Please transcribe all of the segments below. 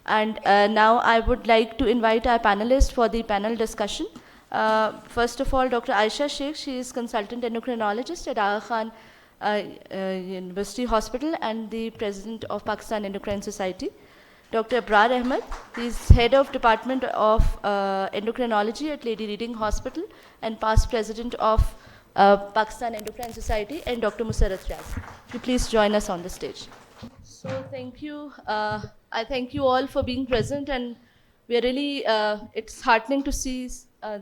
And now I would like to invite our panelists for the panel discussion. First of all, Dr. Aisha Sheikh, she is consultant endocrinologist at Aga Khan University Hospital and the president of Pakistan Endocrine Society. Dr. Abrar Ahmed, he is head of Department of Endocrinology at Lady Reading Hospital and past president of Pakistan Endocrine Society, and Dr. Musarrat Riaz. Could you please join us on the stage? So thank you. I thank you all for being present, and we are really, it's heartening to see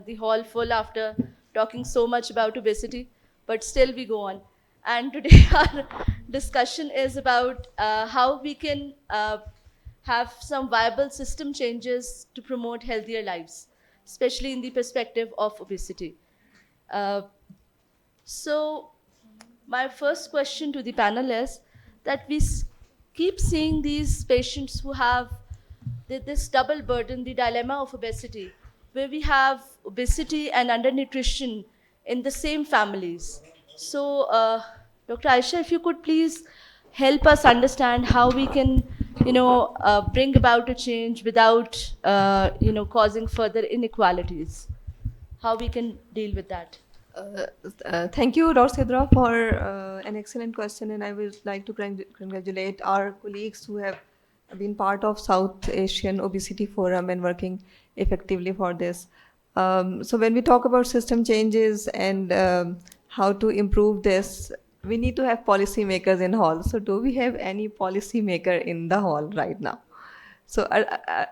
the hall full after talking so much about obesity, but still we go on. And today our discussion is about how we can have some viable system changes to promote healthier lives, especially in the perspective of obesity. Uh, so my first question to the panel is that we keep seeing these patients who have this double burden, the dilemma of obesity, where we have obesity and undernutrition in the same families. So, Dr. Aisha, if you could please help us understand how we can, bring about a change without, causing further inequalities. How we can deal with that. Thank you, Dr. Sidra, for an excellent question, and I would like to congratulate our colleagues who have been part of South Asian Obesity Forum and working effectively for this. So when we talk about system changes and how to improve this, we need to have policy makers in hall. So do we have any policy maker in the hall right now? So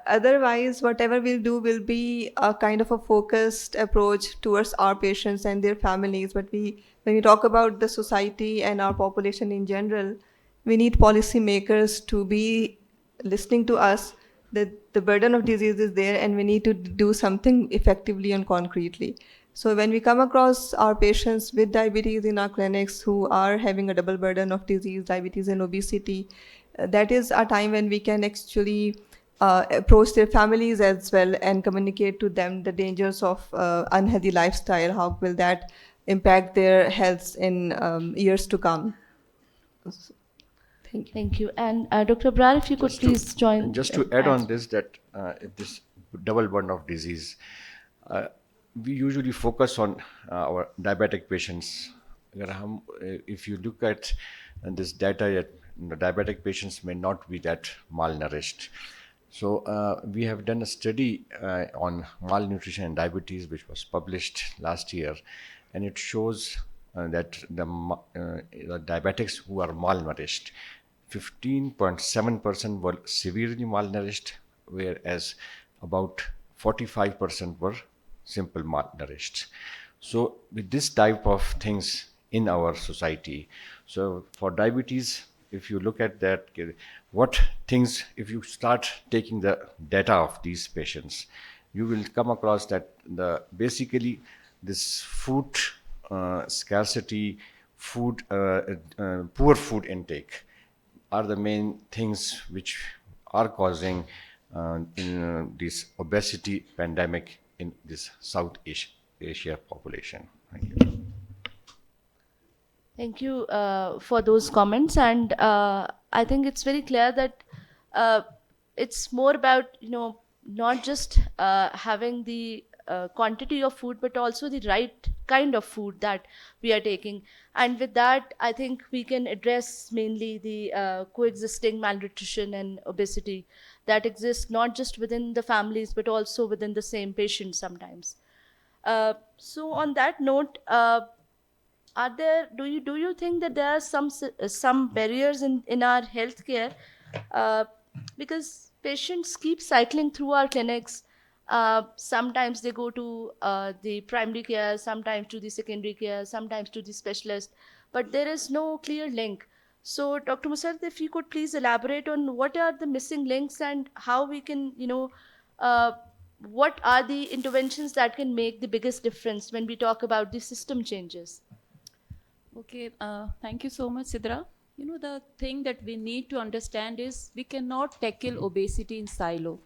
otherwise, whatever we'll do will be a kind of a focused approach towards our patients and their families. But when we talk about the society and our population in general, we need policymakers to be listening to us that the burden of disease is there and we need to do something effectively and concretely. So when we come across our patients with diabetes in our clinics who are having a double burden of disease, diabetes and obesity, that is a time when we can actually approach their families as well and communicate to them the dangers of unhealthy lifestyle. How will that impact their health in years to come? Thank you. Thank you. And Dr. Brar, if you could please join. Just to add on this, that this double burden of disease, we usually focus on our diabetic patients. If you look at this data, the diabetic patients may not be that malnourished. So we have done a study on malnutrition and diabetes, which was published last year, and it shows that the diabetics who are malnourished, 15.7% were severely malnourished, whereas about 45% were simple malnourished. So with this type of things in our society, so for diabetes, if you look at that, what things, if you start taking the data of these patients, you will come across that basically this food scarcity, poor food intake are the main things which are causing this obesity pandemic in this South Asia population. Thank you. Thank you for those comments, and I think it's very clear that it's more about not just having the quantity of food, but also the right kind of food that we are taking. And with that, I think we can address mainly the coexisting malnutrition and obesity that exists not just within the families, but also within the same patient sometimes. So on that note, do you think that there are some barriers in our healthcare, because patients keep cycling through our clinics? Sometimes they go to the primary care, sometimes to the secondary care, sometimes to the specialist, but there is no clear link. So, Dr. Musarrat, if you could please elaborate on what are the missing links and how we can, what are the interventions that can make the biggest difference when we talk about the system changes? Okay, thank you so much, Sidra. The thing that we need to understand is we cannot tackle obesity in silo.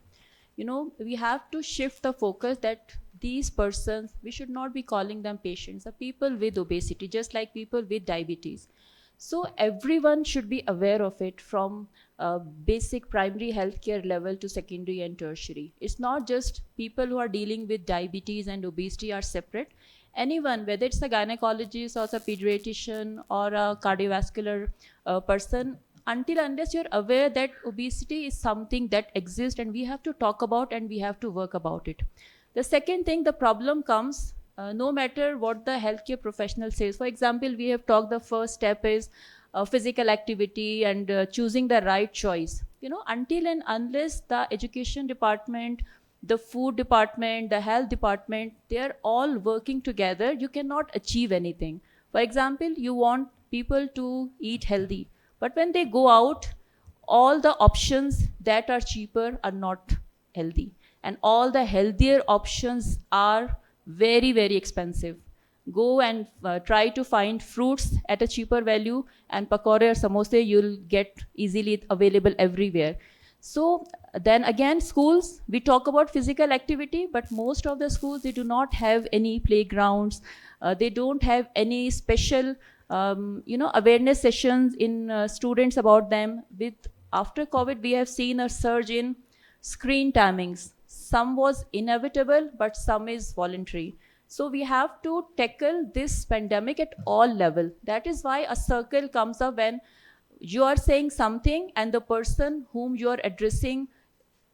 We have to shift the focus that these persons, we should not be calling them patients, the people with obesity, just like people with diabetes. So everyone should be aware of it from basic primary healthcare level to secondary and tertiary. It's not just people who are dealing with diabetes and obesity are separate. Anyone, whether it's a gynecologist or a pediatrician or a cardiovascular person, until unless you're aware that obesity is something that exists and we have to talk about and we have to work about it. The second thing, the problem comes no matter what the healthcare professional says. For example, we have talked the first step is physical activity and choosing the right choice. Until and unless the education department, the food department, the health department, they are all working together, you cannot achieve anything. For example, you want people to eat healthy, but when they go out, all the options that are cheaper are not healthy, and all the healthier options are very, very expensive. Go and try to find fruits at a cheaper value, and pakore or samosa you'll get easily available everywhere. So then again, schools, we talk about physical activity, but most of the schools, they do not have any playgrounds. They don't have any special awareness sessions in students about them. After COVID, we have seen a surge in screen timings. Some was inevitable, but some is voluntary. So we have to tackle this pandemic at all level. That is why a circle comes up when you are saying something and the person whom you are addressing,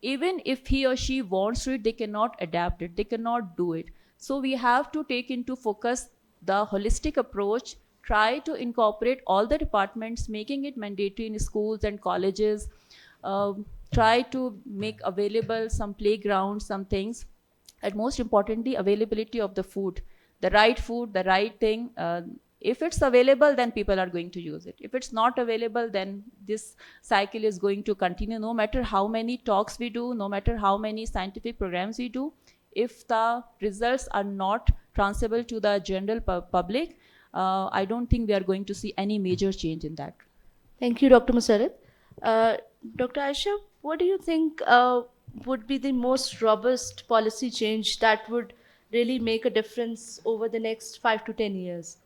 even if he or she wants to it, they cannot adapt it, they cannot do it. So we have to take into focus the holistic approach, try to incorporate all the departments, making it mandatory in schools and colleges, try to make available some playgrounds, some things, and most importantly, availability of the food, the right thing. If it's available, then people are going to use it. If it's not available, then this cycle is going to continue. No matter how many talks we do, no matter how many scientific programs we do, if the results are not transferable to the general public, I don't think we are going to see any major change in that. Thank you, Dr. Musarraf. Dr. Aisha, what do you think would be the most robust policy change that would really make a difference over the next 5 to 10 years?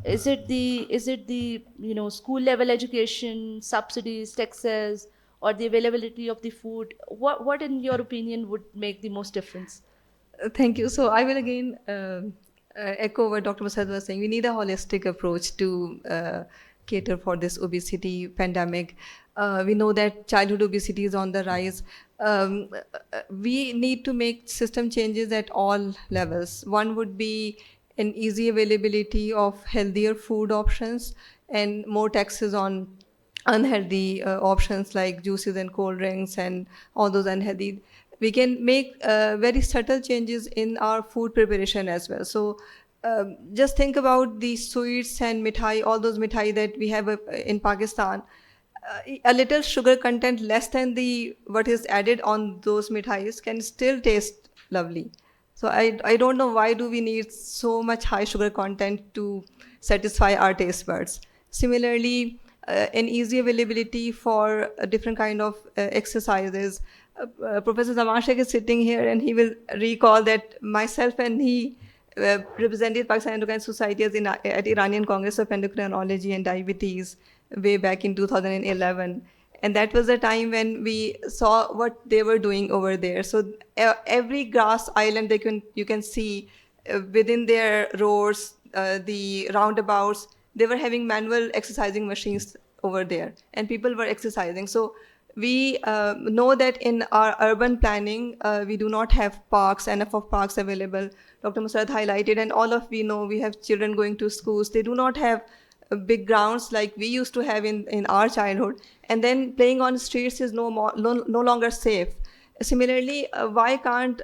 Is it the school level education, subsidies, taxes, or the availability of the food? What in your opinion would make the most difference? Thank you. So I will again echo what Dr. Musarraf was saying. We need a holistic approach to cater for this obesity pandemic. We know that childhood obesity is on the rise. We need to make system changes at all levels. One would be an easy availability of healthier food options and more taxes on unhealthy options like juices and cold drinks and all those unhealthy. We can make very subtle changes in our food preparation as well. So just think about the sweets and mithai, all those mithai that we have in Pakistan. A little sugar content less than what is added on those mithais can still taste lovely. So I don't know why do we need so much high sugar content to satisfy our taste buds. Similarly, an easy availability for a different kind of exercises. Professor Zaman Sheikh is sitting here and he will recall that myself and he represented Pakistan Endocrine Society at Iranian Congress of Endocrinology and Diabetes way back in 2011. And that was the time when we saw what they were doing over there. So every grass island you can see within their roads, the roundabouts, they were having manual exercising machines over there, and people were exercising. So we know that in our urban planning, we do not have enough of parks available. Dr. Musarraf highlighted, and all of we know we have children going to schools. They do not have big grounds like we used to have in our childhood, and then playing on streets is no longer safe. Similarly, why can't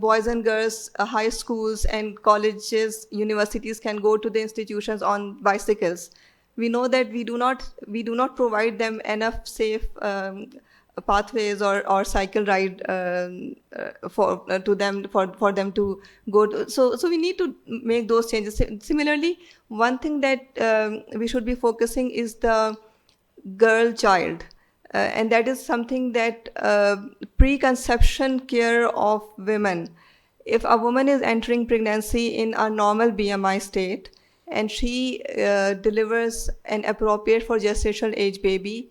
boys and girls, high schools and colleges, universities can go to the institutions on bicycles? We know that we do not provide them enough safe pathways or cycle ride for them to go to. So we need to make those changes. Similarly, one thing that we should be focusing is the girl child, and that is something that preconception care of women. If a woman is entering pregnancy in a normal BMI state and she delivers an appropriate for gestational age baby,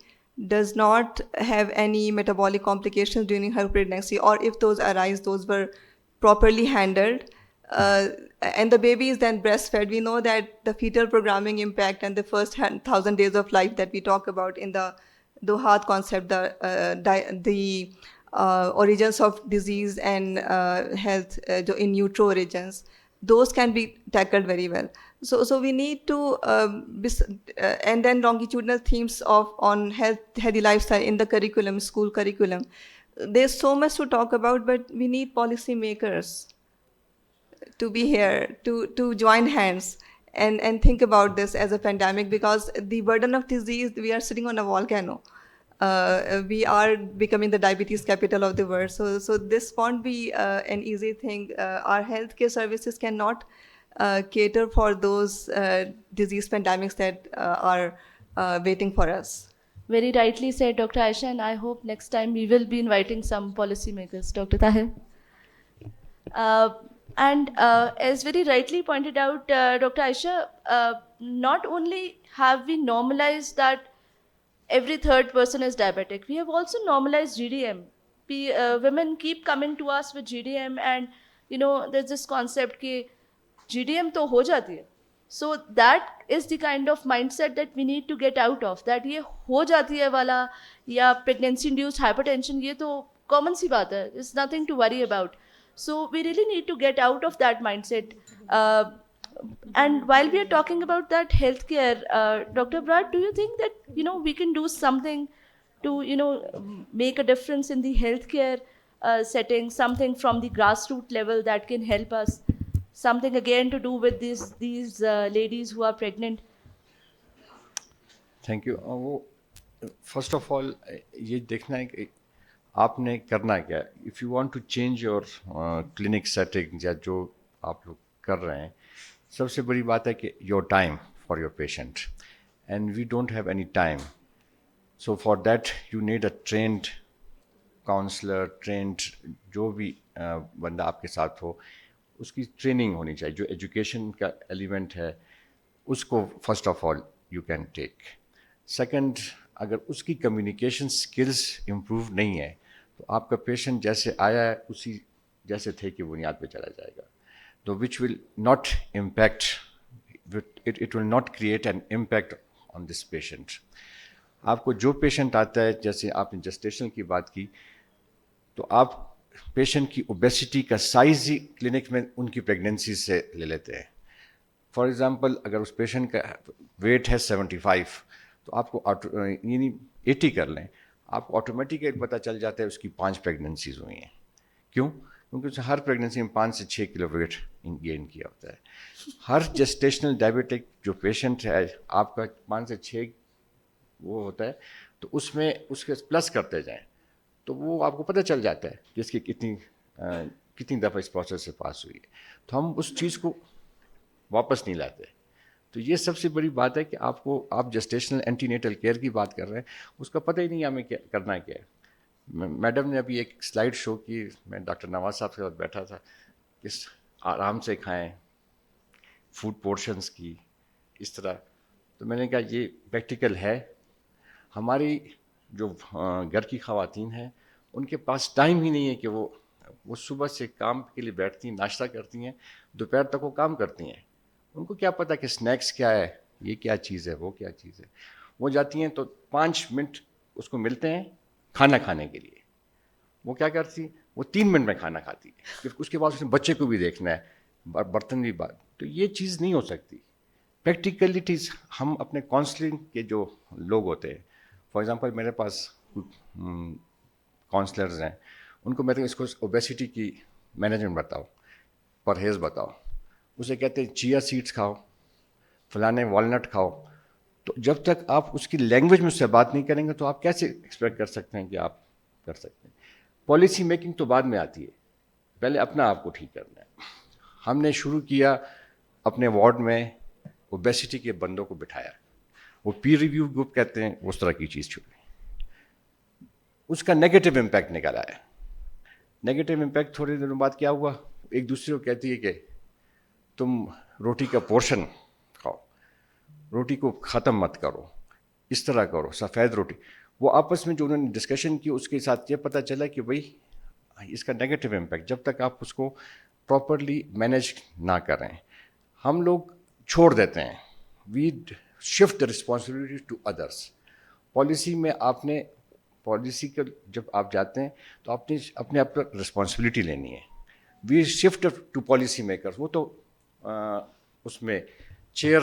does not have any metabolic complications during her pregnancy, or if those arise, those were properly handled, and the baby is then breastfed, we know that the fetal programming impact and the first 1,000 days of life that we talk about in the Dohat concept, the origins of disease and health in utero origins, those can be tackled very well. So we need to and then longitudinal themes on healthy lifestyle in the curriculum, school curriculum. There's so much to talk about, but we need policy makers to be here, to join hands and think about this as a pandemic, because the burden of disease, we are sitting on a volcano. We are becoming the diabetes capital of the world. So this won't be an easy thing. Our healthcare services cannot cater for those disease pandemics that are waiting for us. Very rightly said, Dr. Aisha, and I hope next time we will be inviting some policymakers. Dr. Tahir. And as very rightly pointed out, Dr. Aisha, not only have we normalized that every third person is diabetic, we have also normalized GDM. Women keep coming to us with GDM, and there's this concept that GDM to ho jati hai. So that is the kind of mindset that we need to get out of, that ye ho jati hai wala ya pregnancy induced hypertension, ye to common si baat hai, it's nothing to worry about. So we really need to get out of that mindset. And while we are talking about that healthcare, Dr. Brad, do you think that we can do something to make a difference in the healthcare setting, something from the grassroots level that can help us, something again to do with these ladies who are pregnant? Thank you. First of all, ये देखना है कि आपने करना क्या. If you want to change your clinic setting या जो आप लोग कर रहे हैं, सबसे बड़ी बात है कि your time for your patient, and we don't have any time. So for that you need a trained counselor, trained जो भी बंदा आपके साथ हो, उसकी ट्रेनिंग होनी चाहिए. जो एजुकेशन का एलिमेंट है उसको first of all you can take. Second, अगर उसकी कम्युनिकेशन स्किल्स इम्प्रूव नहीं है तो आपका पेशेंट जैसे आया है उसी जैसे थे की बुनियाद पे चला जाएगा, तो which will not impact, it will not create an impact on this patient. आपको जो पेशेंट आता है, जैसे आपने जेस्टेशनल की बात की, तो आप पेशेंट की ओबेसिटी का साइज ही क्लिनिक में उनकी प्रेगनेंसी से ले लेते हैं. फॉर एग्जांपल, अगर उस पेशेंट का वेट है 75, तो आपको यानी 80 कर लें, आपको ऑटोमेटिकली पता चल जाता है उसकी 5 प्रेगनेंसीज हुई हैं. क्यों? क्योंकि उसने हर प्रेगनेंसी में 5 से 6 किलो वेट गेन किया होता है. हर जेस्टेशनल डायबिटिक जो पेशेंट है आपका 5 से 6 वो होता है, तो उसमें उसके प्लस करते जाएं तो वो आपको पता चल जाता है कि इसकी कितनी दफ़ा इस प्रोसेस से पास हुई है. तो हम उस चीज़ को वापस नहीं लाते. तो ये सबसे बड़ी बात है कि आप जेस्टेशनल एंटीनेटल केयर की बात कर रहे हैं, उसका पता ही नहीं हमें क्या करना है. क्या है, मैडम ने अभी एक स्लाइड शो की, मैं डॉक्टर नवाज साहब के साथ बैठा था, इस आराम से खाएं, फूड पोर्शंस की इस तरह. तो मैंने कहा ये प्रैक्टिकल है. हमारी जो घर की ख़वातीन हैं उनके पास टाइम ही नहीं है कि वो सुबह से काम के लिए बैठती हैं, नाश्ता करती हैं, दोपहर तक वो काम करती हैं. उनको क्या पता कि स्नैक्स क्या है, ये क्या चीज़ है, वो क्या चीज़ है. वो जाती हैं तो 5 मिनट उसको मिलते हैं खाना खाने के लिए. वो क्या करती, वो 3 मिनट में खाना खाती है, फिर उसके बाद उसने बच्चे को भी देखना है, बर्तन भी बात. तो ये चीज़ नहीं हो सकती. प्रैक्टिकलिटीज़ हम अपने काउंसलिंग के जो लोग होते हैं, फॉर एग्ज़ाम्पल मेरे पास काउंसलर्स हैं, उनको मैं तो इसको ओबेसिटी की मैनेजमेंट बताओ, परहेज़ बताओ, उसे कहते हैं चिया सीड्स खाओ, फलाने वॉलनट खाओ. तो जब तक आप उसकी लैंग्वेज में उससे बात नहीं करेंगे तो आप कैसे एक्सपेक्ट कर सकते हैं कि आप कर सकते हैं. पॉलिसी मेकिंग तो बाद में आती है, पहले अपना आप को ठीक करना है. हमने शुरू किया अपने वार्ड में ओबेसिटी के बंदों को बिठाया, वो पीर रिव्यू ग्रुप कहते हैं, उस तरह की चीज़ छुड़ी. उसका नेगेटिव इम्पैक्ट निकला है. नेगेटिव इम्पैक्ट थोड़े दिनों बाद क्या हुआ, एक दूसरे को कहती है कि तुम रोटी का पोर्शन खाओ, روٹی کو ختم مت کرو, اس طرح کرو سفید روٹی. وہ آپس میں جو انہوں نے ڈسکشن کی اس کے ساتھ یہ پتہ چلا کہ بھائی اس کا نیگیٹو امپیکٹ جب تک آپ اس کو پراپرلی مینیج نہ کریں ہم لوگ چھوڑ دیتے ہیں. We shift the responsibility to others. Policy میں آپ نے پالیسی کا جب آپ جاتے ہیں تو آپ نے اپنے آپ پر رسپانسبلٹی لینی ہے. We shift to policy makers. وہ تو اس میں چیئر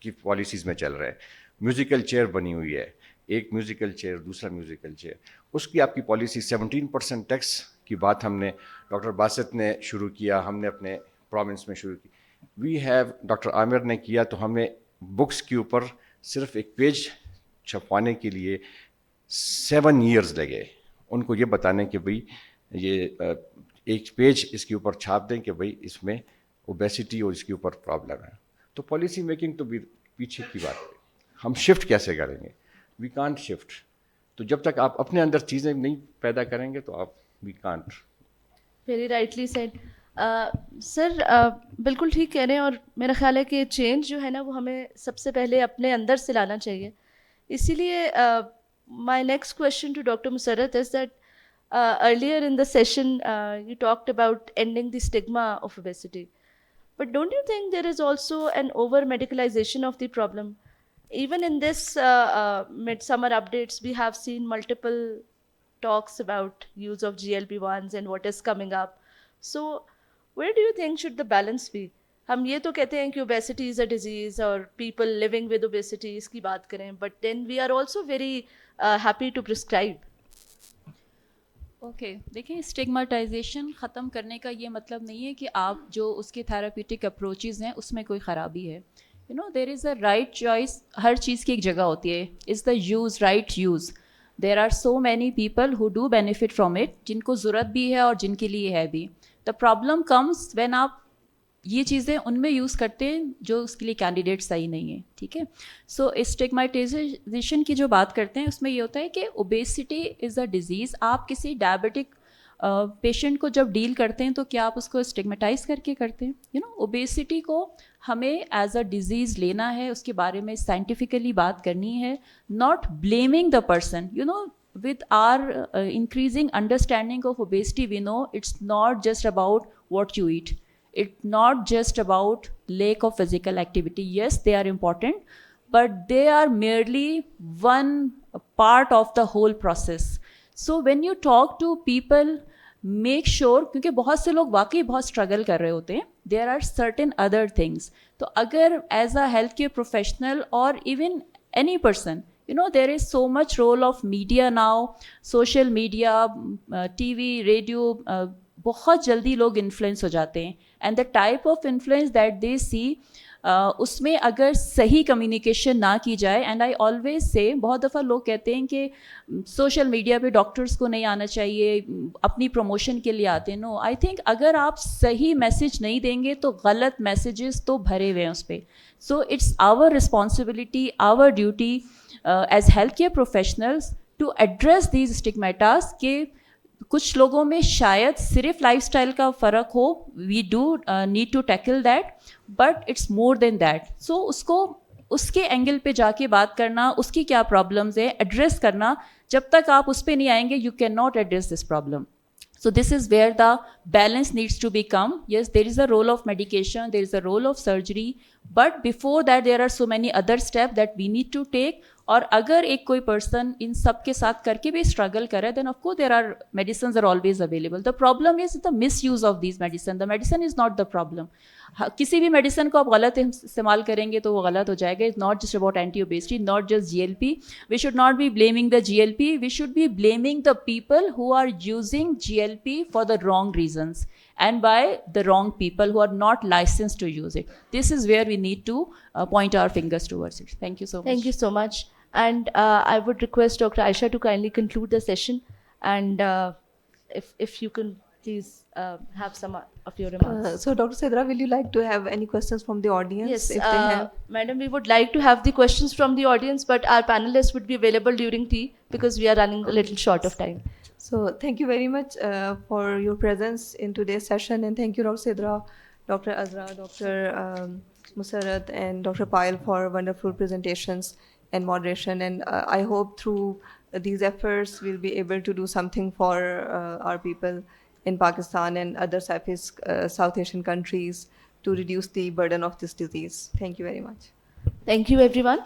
کی پالیسیز میں چل رہے ہیں. میوزیکل چیئر بنی ہوئی ہے, ایک میوزیکل چیئر دوسرا میوزیکل چیئر, اس کی آپ کی پالیسی 17% ٹیکس کی بات ہم نے ڈاکٹر باسط نے شروع کیا, ہم نے اپنے پروونس میں شروع کی. وی ہیو ڈاکٹر عامر نے کیا تو ہم نے بکس کے اوپر صرف ایک پیج چھپوانے کے لیے 7 years لگے ان کو یہ بتانے کہ بھئی یہ ایک پیج اس کے اوپر چھاپ دیں کہ بھئی اس میں اوبیسٹی اور اس کے اوپر پرابلم ہے. تو پالیسی میکنگ تو پیچھے کی بات ہے. ہم شفٹ کیسے کریں گے؟ We can't shift. تو جب تک آپ اپنے اندر چیزیں نہیں پیدا کریں گے تو آپ we can't. Very rightly said. Sir بالکل ٹھیک کہہ رہے ہیں, اور میرا خیال ہے کہ چینج جو ہے نا وہ ہمیں سب سے پہلے اپنے اندر سے لانا چاہیے. اسی لیے my next question to Dr. Musarrat is that earlier in the session you talked about ending the stigma of obesity. But don't you think there is also an over medicalization of the problem? Even in this midsummer updates, we have seen multiple talks about use of GLP-1s and what is coming up. So where do you think should the balance be? ہم یہ تو کہتے ہیں کہ obesity is a disease اور people living with obesity اس کی بات کریں, but then we are also very happy to prescribe. Okay دیکھیں, اسٹگماٹائزیشن ختم کرنے کا یہ مطلب نہیں ہے کہ آپ جو اس کے تھراپیوٹک اپروچز ہیں اس میں کوئی خرابی ہے. You know there is a right choice. ہر چیز کی ایک جگہ ہوتی ہے. Is the use right use. There are so many people who do benefit from it, جن کو ضرورت بھی ہے اور جن کے لیے ہے بھی. دا پرابلم کمز وین آپ یہ چیزیں ان میں یوز کرتے ہیں جو اس کے لیے کینڈیڈیٹ صحیح نہیں ہے. ٹھیک ہے, سو اسٹگمائٹائزیشن کی جو بات کرتے ہیں اس میں یہ ہوتا ہے کہ اوبیسٹی از اے ڈیزیز. آپ کسی ڈائبٹک پیشنٹ کو جب ڈیل کرتے ہیں تو کیا آپ اس کو اسٹگمیٹائز کر کے کرتے ہیں؟ یو نو اوبیسٹی کو ہمیں ایز اے ڈیزیز لینا ہے, اس کے بارے میں سائنٹیفکلی بات کرنی ہے, not blaming the person. You know with our increasing understanding of obesity, we know it's not just about what you eat. It's not just about lack of physical activity. Yes, they are important, but they are merely one part of the whole process. So when you talk to people, make sure, کیونکہ بہت سے لوگ واقعی بہت struggle کر رہے ہوتے ہیں, there are certain other things. تو اگر as a health care professional اور even any person, you know, there is so much role of media now, social media, TV, radio, بہت جلدی لوگ انفلوئنس ہو جاتے ہیں. And the type of influence that they see, اس میں اگر صحیح کمیونیکیشن نہ کی جائے, اینڈ آئی آلویز سے, بہت دفعہ لوگ کہتے ہیں کہ سوشل میڈیا پہ ڈاکٹرس کو نہیں آنا چاہیے, اپنی پروموشن کے لیے آتے ہیں. نو, آئی تھنک اگر آپ صحیح میسج نہیں دیں گے تو غلط میسیجز تو بھرے ہوئے ہیں اس پہ. So it's our responsibility, our duty as health care professionals to address these stigmatas. کہ کچھ لوگوں میں شاید صرف لائف اسٹائل کا فرق ہو, we do need to tackle that, but it's more than that. So اس کو اس کے اینگل پہ جا کے بات کرنا, اس کی کیا پرابلمز ہیں ایڈریس کرنا. جب تک آپ اس پہ نہیں آئیں گے, you can not address this problem. So this is where the balance needs to become. Yes, there is a role of medication, there is a role of surgery, but before that there are so many other steps that we need to take. اور اگر ایک کوئی person in سب کے ساتھ کر کے بھی struggle کرے, then of course there are medicines are always available. The problem is the misuse of these medicine. The medicine is not the problem. کسی بھی میڈیسن کو آپ غلط استعمال کریں گے تو وہ غلط ہو جائے گا. It's not just about anti obesity, not just GLP. We should not be blaming the GLP, we should be blaming the people who are using GLP for the wrong reasons and by the wrong people who are not licensed to use it. This is where we need to point our fingers towards it. Thank you so much. Thank you so much. And I would request Dr. Aisha to kindly conclude the session, and if you can please have some of your remarks. So Dr. Sidra, will you like to have any questions from the audience? Yes, if they have. Madam, we would like to have the questions from the audience, but our panelists would be available during tea because we are running a little short of time. So thank you very much for your presence in today's session, and thank you Dr. Sidra, Dr. Azra, Dr. Musarat and Dr. Payal for wonderful presentations and moderation. And I hope through these efforts we'll be able to do something for our people in Pakistan and other South Asian countries to reduce the burden of this disease. Thank you very much. Thank you, everyone.